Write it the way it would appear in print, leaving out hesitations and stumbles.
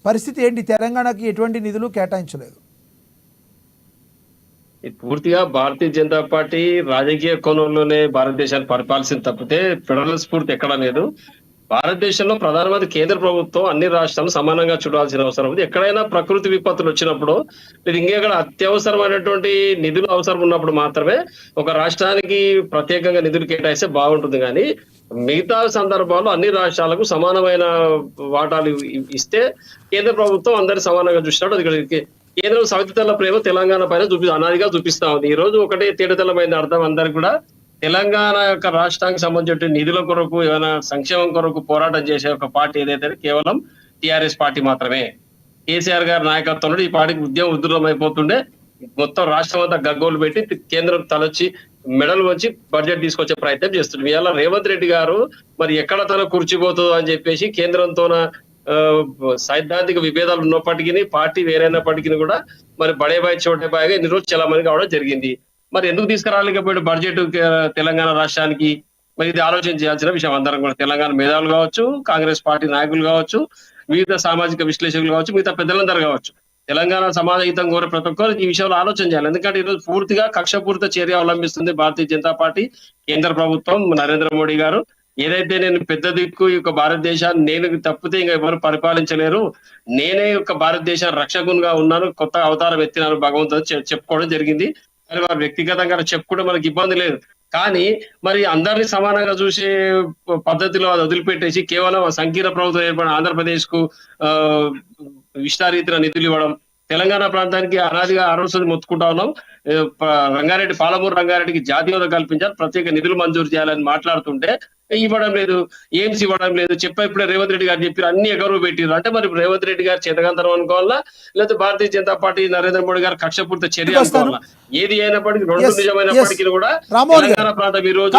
పరిస్థితి ఏంటి? తెలంగాణకి ఎటువంటి నిధులు కేటాయించలేదు. పూర్తిగా భారతీయ జనతా పార్టీ రాజకీయ కోణంలోనే భారతదేశాన్ని పరిపాలించింది తప్పితే ఫెడరల్ స్ఫూర్తి ఎక్కడా లేదు. భారతదేశంలో ప్రధానమంత్రి కేంద్ర ప్రభుత్వం అన్ని రాష్ట్రాలను సమానంగా చూడాల్సిన అవసరం ఉంది. ఎక్కడైనా ప్రకృతి విపత్తులు వచ్చినప్పుడు లేదా ఇంకెక్కడ అత్యవసరమైనటువంటి నిధులు అవసరం ఉన్నప్పుడు మాత్రమే ఒక రాష్ట్రానికి ప్రత్యేకంగా నిధులు కేటాయిస్తే బాగుంటుంది. కానీ మిగతా సందర్భాల్లో అన్ని రాష్ట్రాలకు సమానమైన వాటాలు ఇస్తే కేంద్ర ప్రభుత్వం అందరి సమానంగా చూసినట్టు అది కేంద్రం సవితల ప్రేమ తెలంగాణ పైన అనాదిగా చూపిస్తా ఉంది. ఈ రోజు ఒకటే తేటతెల్లమైన అర్థం అందరికి కూడా, తెలంగాణ యొక్క రాష్ట్రానికి సంబంధించిన నిధుల కొరకు ఏమైనా సంక్షేమం కొరకు పోరాటం చేసే ఒక పార్టీ ఏదైతే కేవలం టిఆర్ఎస్ పార్టీ మాత్రమే. కేసీఆర్ గారి నాయకత్వంలో ఈ పార్టీకి ఉద్యమం ఉధృతం అయిపోతుండే మొత్తం రాష్ట్రం అంతా గగ్గోలు పెట్టి కేంద్రం తలొచ్చి మెడలు వచ్చి బడ్జెట్ తీసుకొచ్చే ప్రయత్నం చేస్తుంది. ఇవాళ రేవంత్ రెడ్డి గారు మరి ఎక్కడ తన కూర్చిపోతుందో అని చెప్పేసి కేంద్రంతోన సైద్ధాంతిక విభేదాలు ఉన్నప్పటికీ పార్టీ వేరైనప్పటికీ కూడా మరి బడేబాయ్ చోటేబాయిగా ఇన్ని రోజు చాలా మంది కావడం జరిగింది. మరి ఎందుకు తీసుకురాలేకపోయాడు బడ్జెట్ తెలంగాణ రాష్ట్రానికి? మరి ఇది ఆలోచన చేయాల్సిన విషయం. అందరం కూడా తెలంగాణ మేధావులు కావచ్చు, కాంగ్రెస్ పార్టీ నాయకులు కావచ్చు, మిగతా సామాజిక విశ్లేషకులు కావచ్చు, మిగతా పెద్దలందరూ కావచ్చు, తెలంగాణ సమాజ హితం కోరే ప్రతి ఒక్కరు ఈ విషయంలో ఆలోచన చేయాలి. ఎందుకంటే ఈరోజు పూర్తిగా కక్షపూరిత చర్య అవలంబిస్తుంది భారతీయ జనతా పార్టీ, కేంద్ర ప్రభుత్వం, నరేంద్ర మోడీ గారు. ఏదైతే నేను పెద్ద దిక్కు ఈ యొక్క భారతదేశాన్ని నేను తప్పితే ఇంకా ఎవరు పరిపాలించలేరు, నేనే యొక్క భారతదేశ రక్షకునిగా ఉన్నాను, కొత్త అవతారం ఎత్తినాను భగవంతుడు చెప్పుకోవడం జరిగింది. మరి వారు వ్యక్తిగతంగా చెప్పుకుంటే మనకి ఇబ్బంది లేదు. కానీ మరి అందరినీ సమానంగా చూసే పద్ధతిలో అది వదిలిపెట్టేసి కేవలం సంకీర్ణ ప్రభుత్వం ఏర్పడిన ఆంధ్రప్రదేశ్ కు విస్తారీతన నిధులు ఇవ్వడం, తెలంగాణ ప్రాంతానికి అనాదిగా ఆరోగ్యం మొత్తుకుంటా ఉన్నాం. రంగారెడ్డి, పాలమూరు రంగారెడ్డికి జాతీయ హోదా కల్పించాలి, ప్రత్యేక నిధులు మంజూరు చేయాలని మాట్లాడుతుంటే ఇవ్వడం లేదు, ఎయిమ్స్ ఇవ్వడం లేదు. ఇప్పుడే రేవంత్ రెడ్డి గారు చెప్పారు అన్ని ఎగరు పెట్టారు. అంటే మరి రేవంత్ రెడ్డి గారు చేతకంతరం అనుకోవాలా, లేకపోతే భారతీయ జనతా పార్టీ నరేంద్ర మోడీ గారు కక్షపూర్త చర్య అనుకోవాలా? ఏది అయినప్పటికీ రెండు నిజమైనప్పటికీ కూడా తెలంగాణ ప్రాంతం ఈ రోజు